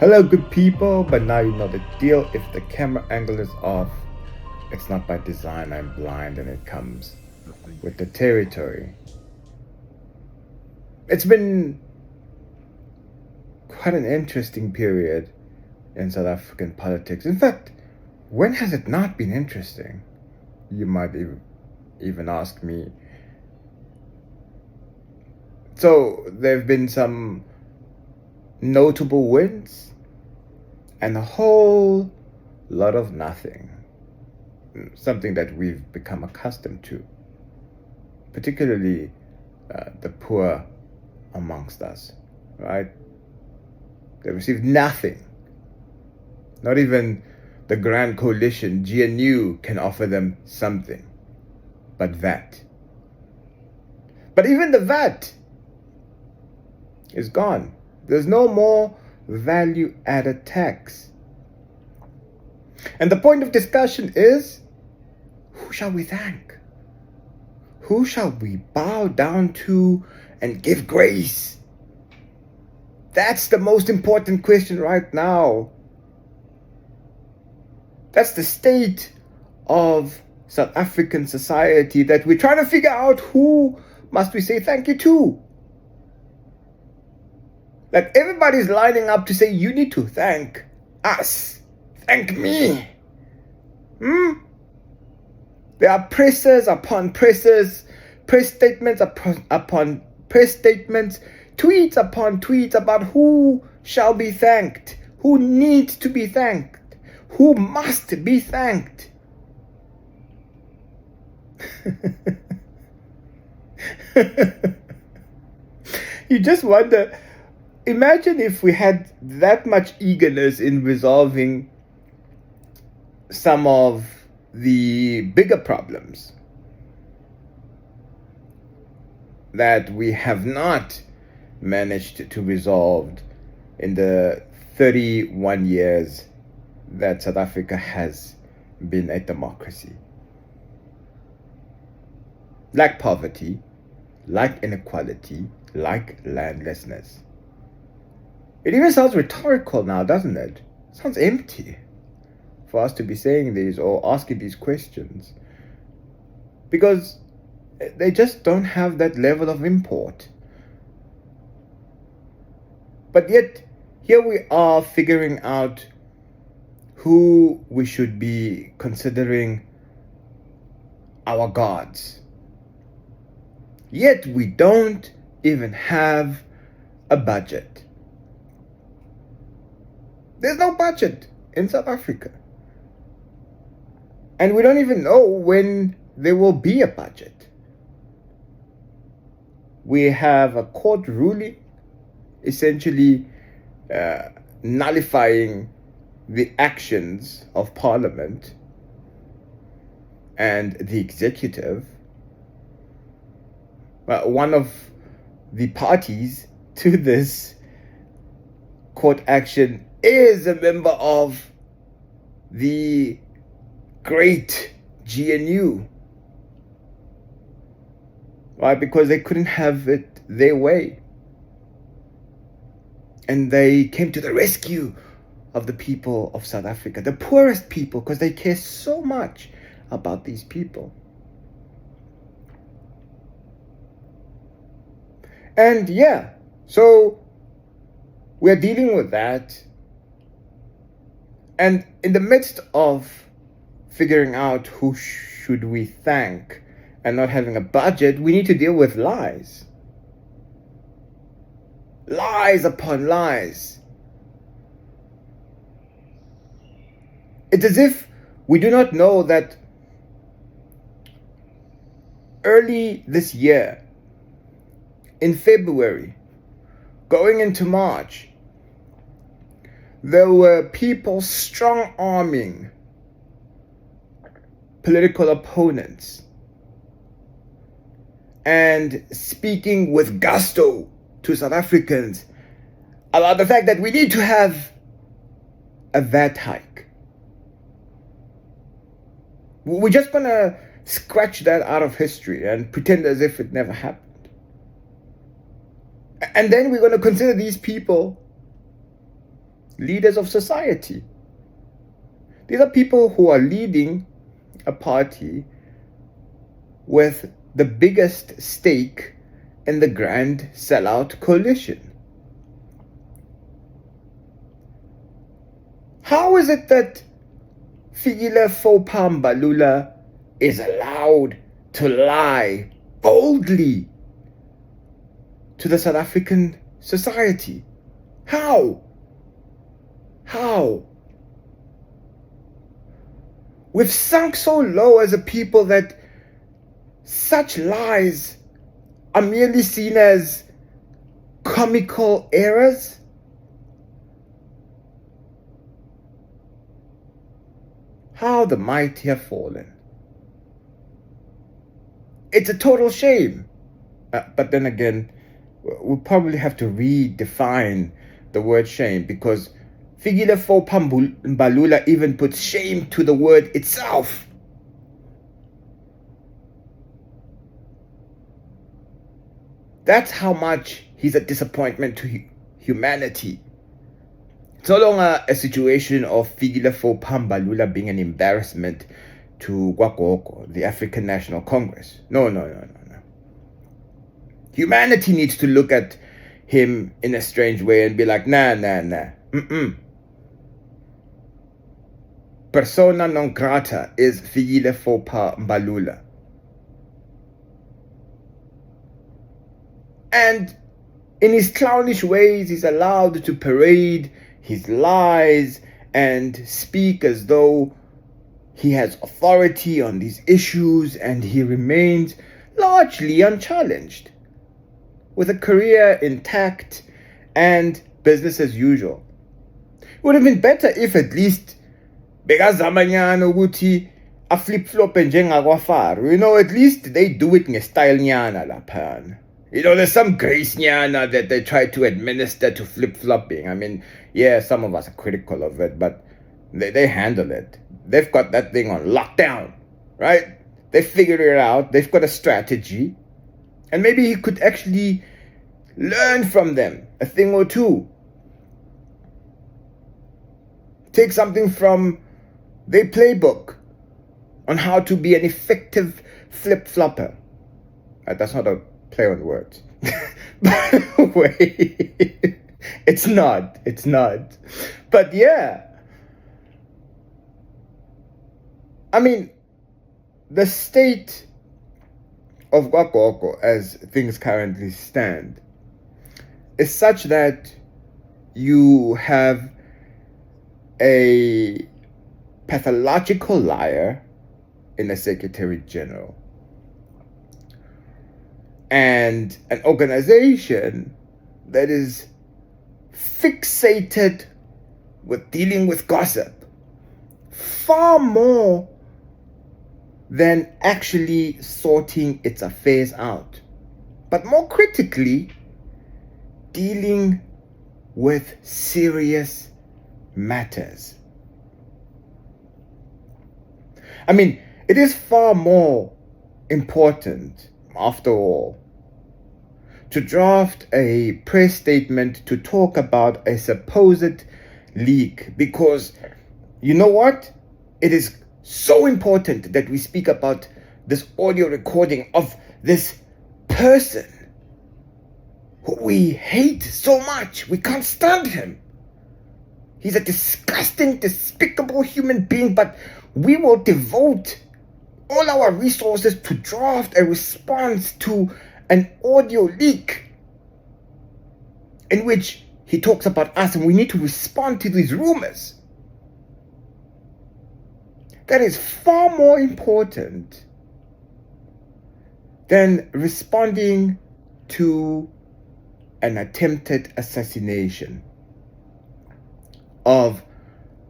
Hello, good people, but now you know the deal. If the camera angle is off, it's not by design. I'm blind and it comes with the territory. It's been quite an interesting period in South African politics. In fact, when has it not been interesting? You might even ask me. So, there have been some notable wins and a whole lot of nothing. Something that we've become accustomed to, particularly the poor amongst us, right? They received nothing. Not even the Grand Coalition, GNU, can offer them something but VAT. But even the VAT is gone. There's no more value-added tax. And the point of discussion is, who shall we thank? Who shall we bow down to and give grace? That's the most important question right now. That's the state of South African society, that we're trying to figure out who must we say thank you to. Like, everybody's lining up to say, you need to thank us. Thank me. There are presses upon presses, press statements upon press statements, tweets upon tweets about who shall be thanked, who needs to be thanked, who must be thanked. You just wonder, imagine if we had that much eagerness in resolving some of the bigger problems that we have not managed to resolve in the 31 years that South Africa has been a democracy. Like poverty, like inequality, like landlessness. It even sounds rhetorical now, doesn't it? It sounds empty for us to be saying these or asking these questions, because they just don't have that level of import. But yet, here we are figuring out who we should be considering our gods. Yet we don't even have a budget. There's no budget in South Africa. And we don't even know when there will be a budget. We have a court ruling essentially nullifying the actions of Parliament and the executive. One of the parties to this court action is a member of the great GNU. Why? Because they couldn't have it their way. And they came to the rescue of the people of South Africa, the poorest people, because they care so much about these people. And yeah, so we're dealing with that. And in the midst of figuring out who should we thank and not having a budget, we need to deal with lies. Lies upon lies. It's as if we do not know that early this year, in February, going into March, there were people strong-arming political opponents and speaking with gusto to South Africans about the fact that we need to have a VAT hike. We're just going to scratch that out of history and pretend as if it never happened. And then we're going to consider these people leaders of society. These are people who are leading a party with the biggest stake in the grand sellout coalition. How is it that Fikile Mbalula is allowed to lie boldly to the South African society? How? We've sunk so low as a people that such lies are merely seen as comical errors. How the mighty have fallen. It's a total shame. But then again, we'll probably have to redefine the word shame, because Fikile Mbalula even puts shame to the word itself. That's how much he's a disappointment to humanity. It's no longer a situation of Fikile Mbalula being an embarrassment to Gwagoko, the African National Congress. No. Humanity needs to look at him in a strange way and be like, nah. Persona non grata is Fikile Mbalula. And in his clownish ways, he's allowed to parade his lies and speak as though he has authority on these issues, and he remains largely unchallenged, with a career intact and business as usual. It would have been better if at least bekazamanyana ukuthi a flip-flop njengakwaFaro. At least they do it nge-style nyana laphana. There's some grace nyana that they try to administer to flip-flopping. I mean, yeah, some of us are critical of it, but they handle it. They've got that thing on lockdown, right? They figured it out. They've got a strategy. And maybe he could actually learn from them a thing or two. Take something from their playbook on how to be an effective flip-flopper. That's not a play on words. By the way, it's not. But yeah. I mean, the state of Gwagoko as things currently stand is such that you have a pathological liar in a Secretary General and an organization that is fixated with dealing with gossip far more than actually sorting its affairs out, but more critically, dealing with serious matters. I mean, it is far more important, after all, to draft a press statement to talk about a supposed leak, because you know what? It is so important that we speak about this audio recording of this person who we hate so much. We can't stand him. He's a disgusting, despicable human being, but we will devote all our resources to draft a response to an audio leak in which he talks about us, and we need to respond to these rumors. That is far more important than responding to an attempted assassination of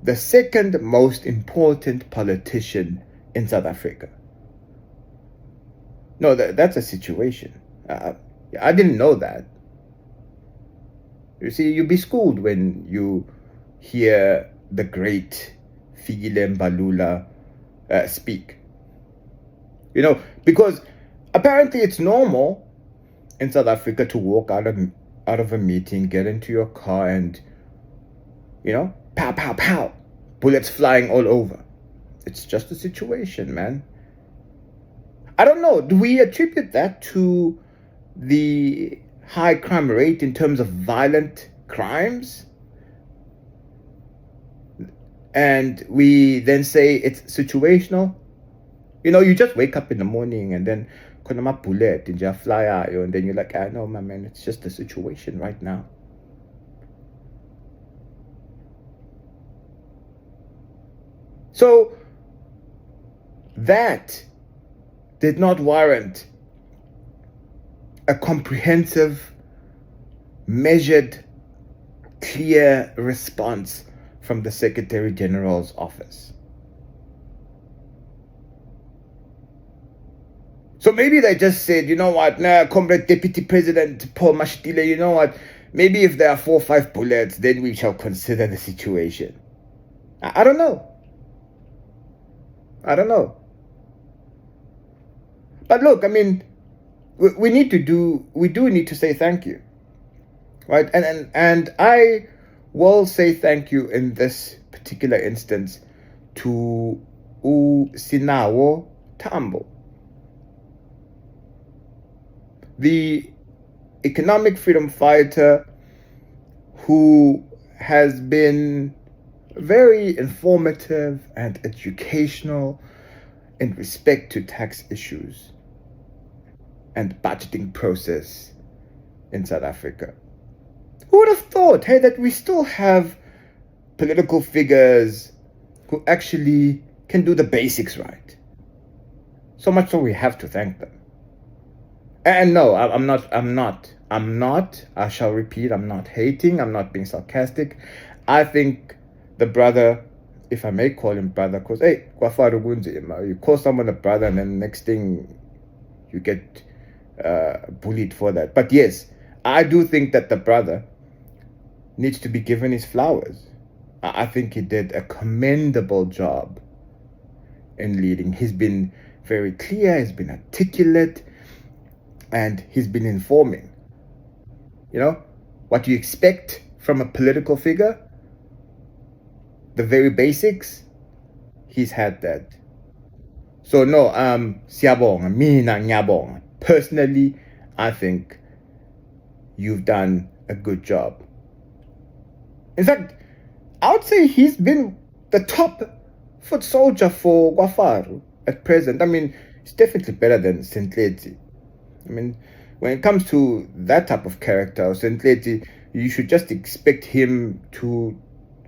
the second most important politician in South Africa. No, that's a situation. I didn't know that. You see, you'll be schooled when you hear the great Fikile Mbalula speak. Because apparently it's normal in South Africa to walk out of a meeting, get into your car, and Pow, pow, pow. Bullets flying all over. It's just a situation, man. I don't know. Do we attribute that to the high crime rate in terms of violent crimes? And we then say it's situational? You just wake up in the morning and then konama bullet and you fly out, and then you're like, I know, my man, it's just the situation right now. So that did not warrant a comprehensive, measured, clear response from the Secretary General's office. So maybe they just said, you know what, Comrade Deputy President Paul Mashtile, you know what, maybe if there are 4 or 5 bullets, then we shall consider the situation. I don't know. But look, I mean, we do need to say thank you, right? And I will say thank you in this particular instance to Senawo Thambo, the economic freedom fighter who has been very informative and educational in respect to tax issues and budgeting process in South Africa. Who would have thought, hey, that we still have political figures who actually can do the basics right? So much so we have to thank them. And no, I'm not, I shall repeat, I'm not hating, I'm not being sarcastic. I think the brother, if I may call him brother, because, hey, you call someone a brother and then next thing you get bullied for that. But yes, I do think that the brother needs to be given his flowers. I think he did a commendable job in leading. He's been very clear, he's been articulate, and he's been informing. What you expect from a political figure, the very basics, he's had that. So no, siyabonga, mina ngiyabonga. Personally, I think you've done a good job. In fact, I would say he's been the top foot soldier for Gwafaru at present. I mean, it's definitely better than Ndhlela. I mean, when it comes to that type of character, Ndhlela, you should just expect him to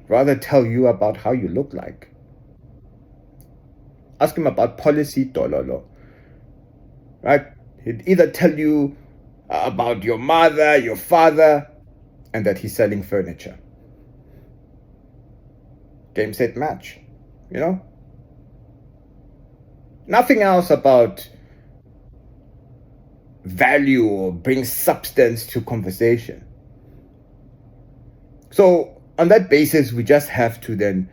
rather tell you about how you look like. Ask him about policy, dololo. Right? He'd either tell you about your mother, your father, and that he's selling furniture. Game, set, match. Nothing else about value or bring substance to conversation. So on that basis, we just have to then,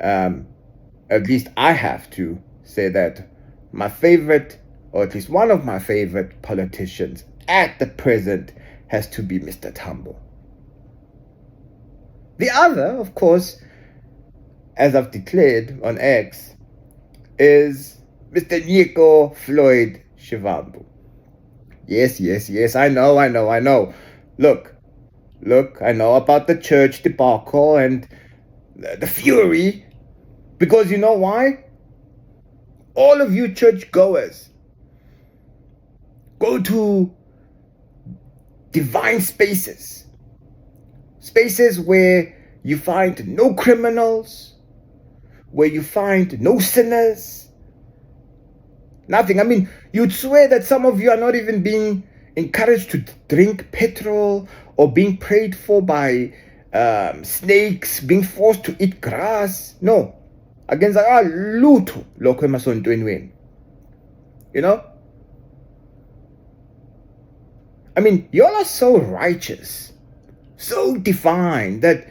at least I have to say that my favorite, or at least one of my favorite politicians at the present, has to be Mr. Thambo. The other, of course, as I've declared on X, is Mr. Floyd Shivambu. Yes, I know. Look, I know about the church debacle and the fury, because you know why? All of you church goers go to divine spaces where you find no criminals, where you find no sinners, nothing. I mean, you'd swear that some of you are not even being encouraged to drink petrol or being prayed for by snakes, being forced to eat grass. No. Against lutho lokho emasontweni wenu. I mean, y'all are so righteous, so divine, that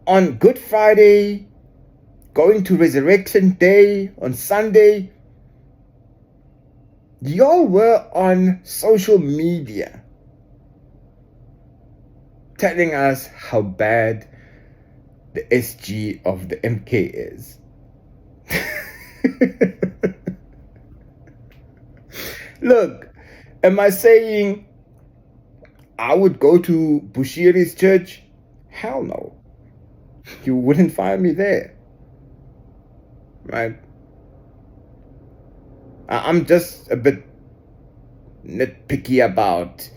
on Good Friday, going to Resurrection Day, on Sunday, y'all were on social media telling us how bad the SG of the MK is. Look, am I saying I would go to Bushiri's church? Hell no. You wouldn't find me there. Right? I'm just a bit nitpicky about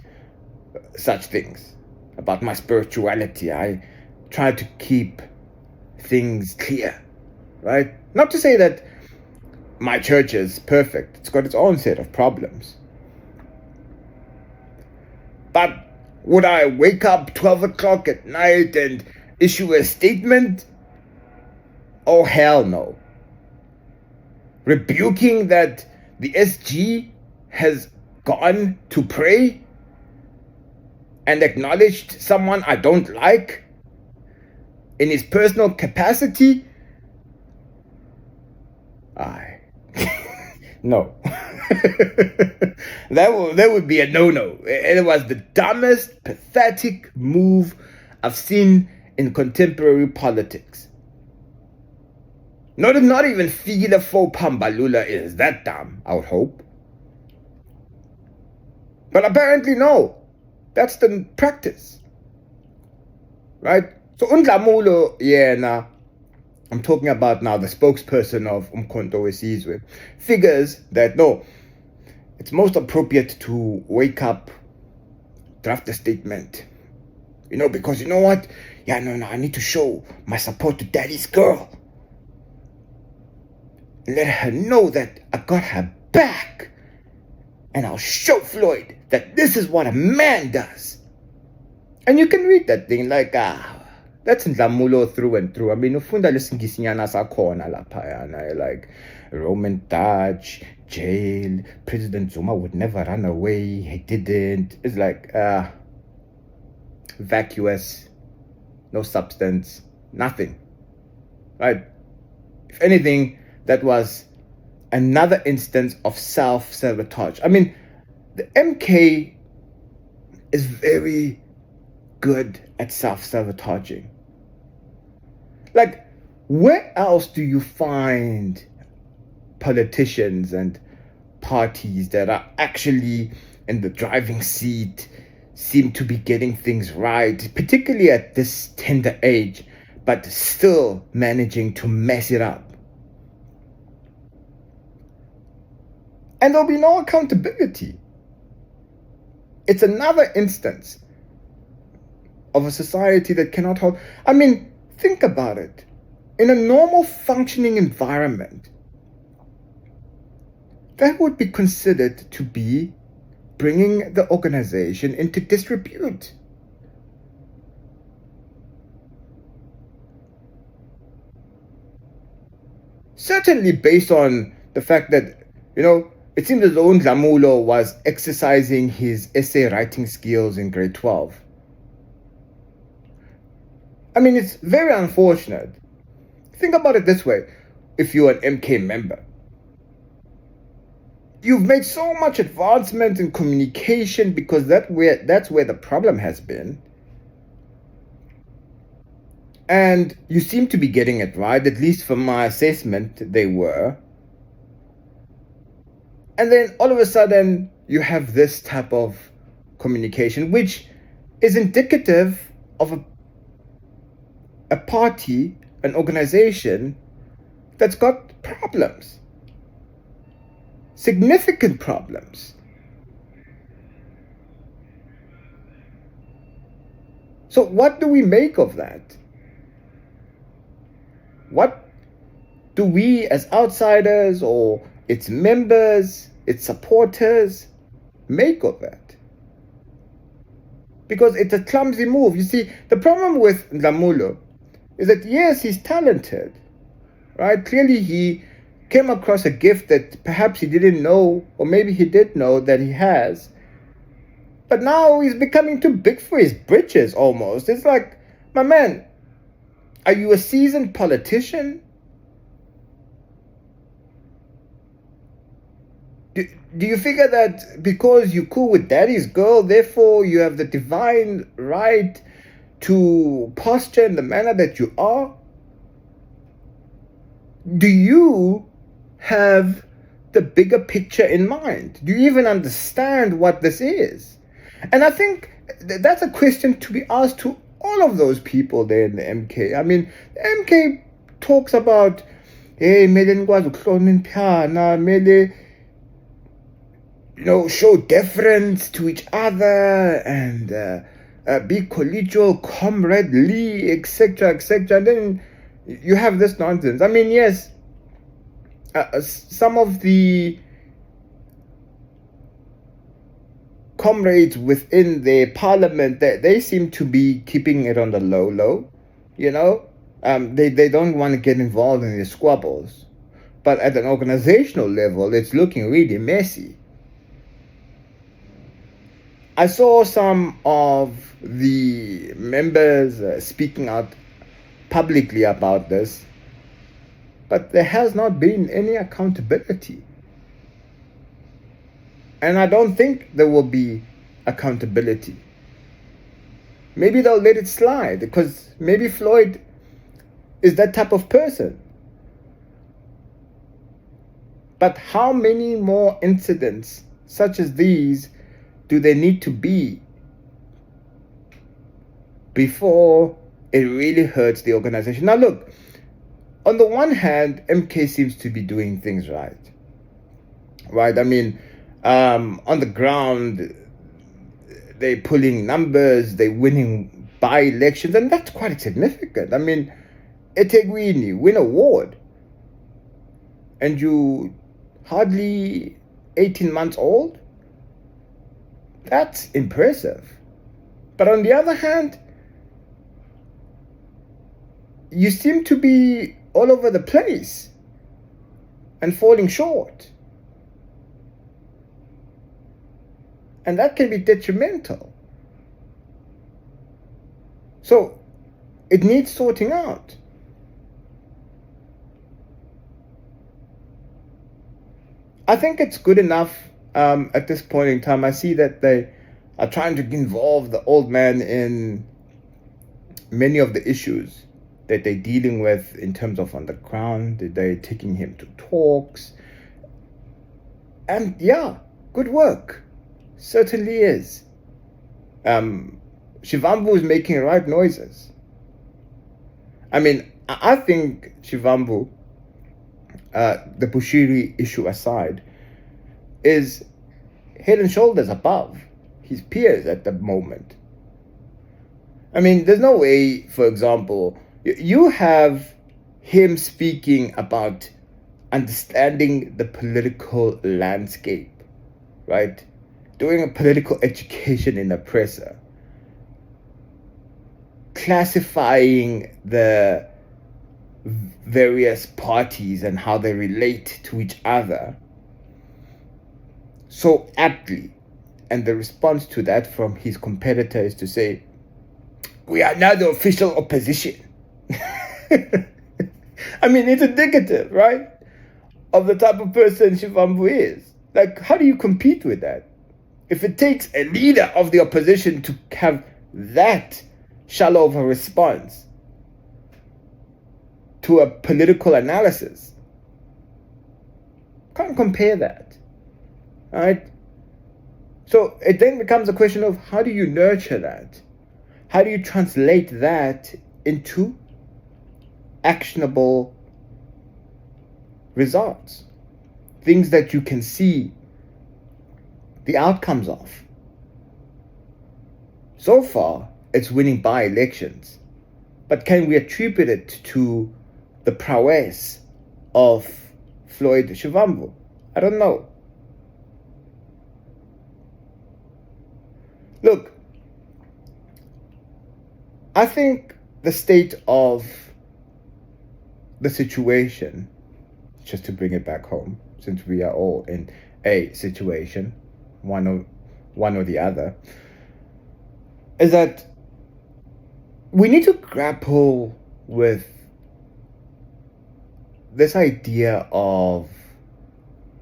such things, about my spirituality. I try to keep things clear, right? Not to say that my church is perfect. It's got its own set of problems. But would I wake up 12 o'clock at night and issue a statement? Oh, hell no. Rebuking that the SG has gone to pray and acknowledged someone I don't like in his personal capacity? No. that would be a no-no. It was the dumbest, pathetic move I've seen in contemporary politics. Not even Fikile for Mbalula is that dumb, I would hope. But apparently no. That's the practice. Right? So Nhlamulo, I'm talking about now the spokesperson of Umkhonto Wesizwe, figures that no, it's most appropriate to wake up, draft a statement. Because you know what? I need to show my support to daddy's girl. Let her know that I got her back. And I'll show Floyd that this is what a man does. And you can read that thing like, that's Nhlamulo through and through. I mean, ufunda lesingisinyana sakhona laphayana, like Roman Dutch, jail, President Zuma would never run away, he didn't. It's like, vacuous, no substance, nothing, right? If anything, that was another instance of self-sabotage. I mean, the MK is very good at self-sabotaging. Like, where else do you find politicians and parties that are actually in the driving seat, seem to be getting things right, particularly at this tender age, but still managing to mess it up? And there'll be no accountability. It's another instance of a society that cannot hold. I mean, think about it. In a normal functioning environment, that would be considered to be bringing the organization into disrepute. Certainly based on the fact that, it seems as though Nhlamulo was exercising his essay writing skills in grade 12. I mean, it's very unfortunate. Think about it this way. If you're an MK member, you've made so much advancement in communication because that's where the problem has been. And you seem to be getting it right, at least from my assessment, they were. And then all of a sudden, you have this type of communication, which is indicative of a party, an organization that's got problems, significant problems. So what do we make of that? What do we as outsiders or its members, its supporters, make of that? Because it's a clumsy move. You see, the problem with Nhlamulo is that, yes, he's talented, right? Clearly he came across a gift that perhaps he didn't know, or maybe he did know that he has. But now he's becoming too big for his britches almost. It's like, my man, are you a seasoned politician? Do you figure that because you're cool with daddy's girl, therefore you have the divine right to posture in the manner that you are? Do you have the bigger picture in mind? Do you even understand what this is? And I think that's a question to be asked to all of those people there in the MK. I mean, the MK talks about, hey, mele nikwazi ukuhloniphana, mele, show deference to each other and be collegial, comradely, etc., etc. And then you have this nonsense. I mean, yes, some of the comrades within the parliament, they seem to be keeping it on the low. They don't want to get involved in the squabbles. But at an organizational level, it's looking really messy. I saw some of the members speaking out publicly about this, but there has not been any accountability. And I don't think there will be accountability. Maybe they'll let it slide because maybe Floyd is that type of person. But how many more incidents such as these do there need to be before it really hurts the organization? Now look, on the one hand, MK seems to be doing things right. I mean, on the ground, they're pulling numbers, they're winning by-elections, and that's quite significant. I mean, eThekwini win award, and you hardly 18 months old? That's impressive. But on the other hand, you seem to be all over the place and falling short. And that can be detrimental. So it needs sorting out. I think it's good enough at this point in time. I see that they are trying to involve the old man in many of the issues that they're dealing with in terms of on the ground. They're taking him to talks. And yeah, good work. Certainly is. Shivambu is making right noises. I mean, I think Shivambu, the Bushiri issue aside, is head and shoulders above his peers at the moment. I mean, there's no way, for example, you have him speaking about understanding the political landscape, right? Doing a political education in a presser, classifying the various parties and how they relate to each other so aptly. And the response to that from his competitor is to say, we are now the official opposition. I mean, it's indicative, right, of the type of person Shivambu is. Like, how do you compete with that? If it takes a leader of the opposition to have that shallow of a response to a political analysis, can't compare that, right? So it then becomes a question of how do you nurture that? How do you translate that into actionable results? Things that you can see the outcomes of. So far, it's winning by-elections. But can we attribute it to the prowess of Floyd Shivambu? I don't know. Look, I think the state of the situation, just to bring it back home, since we are all in a situation, one or the other, is that we need to grapple with this idea of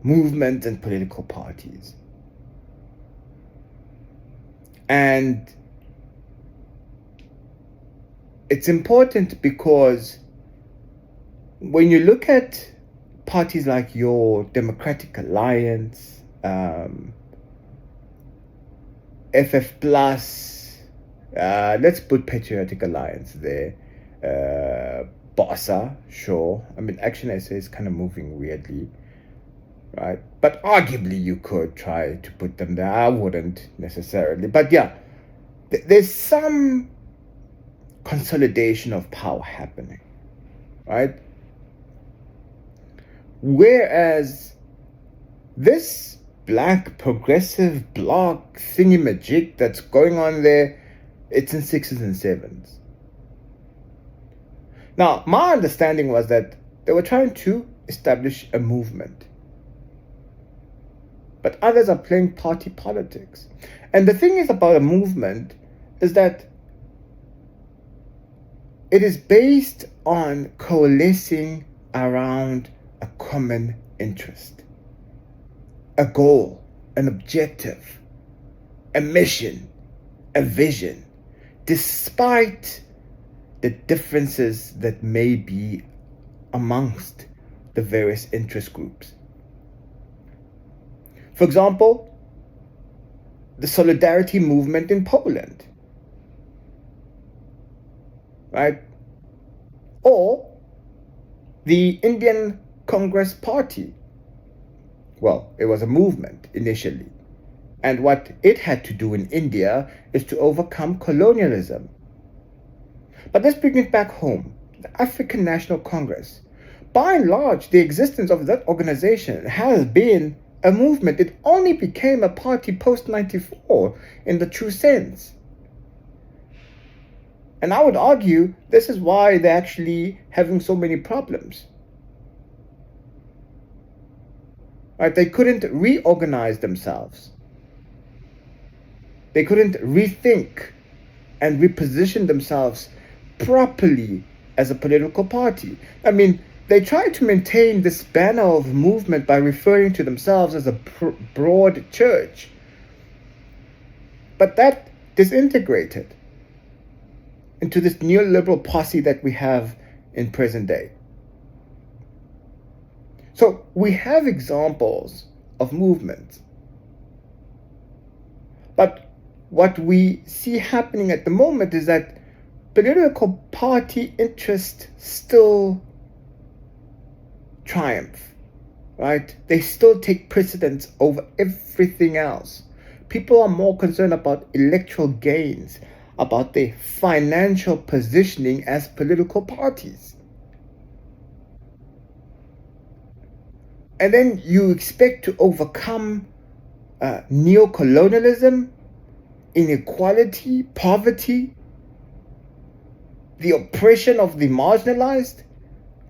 movement and political parties. And it's important because when you look at parties like your Democratic Alliance, FF Plus, let's put Patriotic Alliance there, BOSA, sure. I mean, Action SA is kind of moving weirdly, right? But arguably you could try to put them there. I wouldn't necessarily. But yeah, there's some consolidation of power happening, right? Whereas this black progressive bloc thingy-majig that's going on there, it's in 6s and 7s. Now, my understanding was that they were trying to establish a movement. But others are playing party politics. And the thing is about a movement is that it is based on coalescing around a common interest, a goal, an objective, a mission, a vision, despite the differences that may be amongst the various interest groups. For example, the solidarity movement in Poland, right? Or the Indian Congress Party. Well, it was a movement initially. And what it had to do in India is to overcome colonialism. But let's bring it back home. The African National Congress. By and large, the existence of that organization has been a movement. It only became a party post-94 in the true sense. And I would argue this is why they're actually having so many problems. Right? They couldn't reorganize themselves. They couldn't rethink and reposition themselves properly as a political party. I mean, they tried to maintain this banner of movement by referring to themselves as a broad church. But that disintegrated into this neoliberal posse that we have in present day. So we have examples of movements. But what we see happening at the moment is that political party interest still triumph, right? They still take precedence over everything else. People are more concerned about electoral gains, about their financial positioning as political parties. And then you expect to overcome neocolonialism, inequality, poverty, the oppression of the marginalized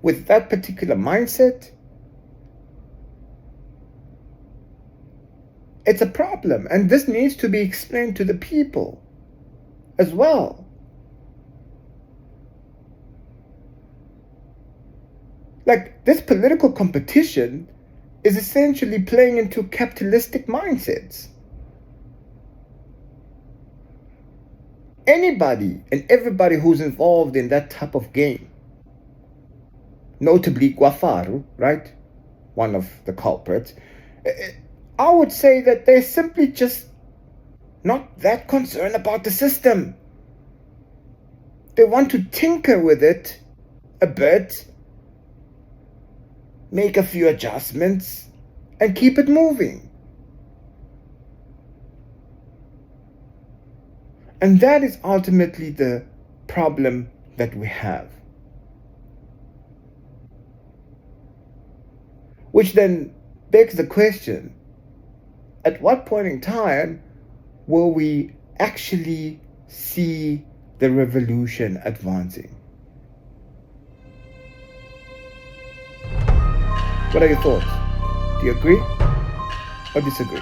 with that particular mindset. It's a problem, and this needs to be explained to the people as well. Like, this political competition is essentially playing into capitalistic mindsets. Anybody and everybody who's involved in that type of game, notably Guafaru, right? One of the culprits, I would say that they're simply just not that concerned about the system. They want to tinker with it a bit, make a few adjustments, and keep it moving. And that is ultimately the problem that we have. Which then begs the question, at what point in time will we actually see the revolution advancing? What are your thoughts? Do you agree or disagree?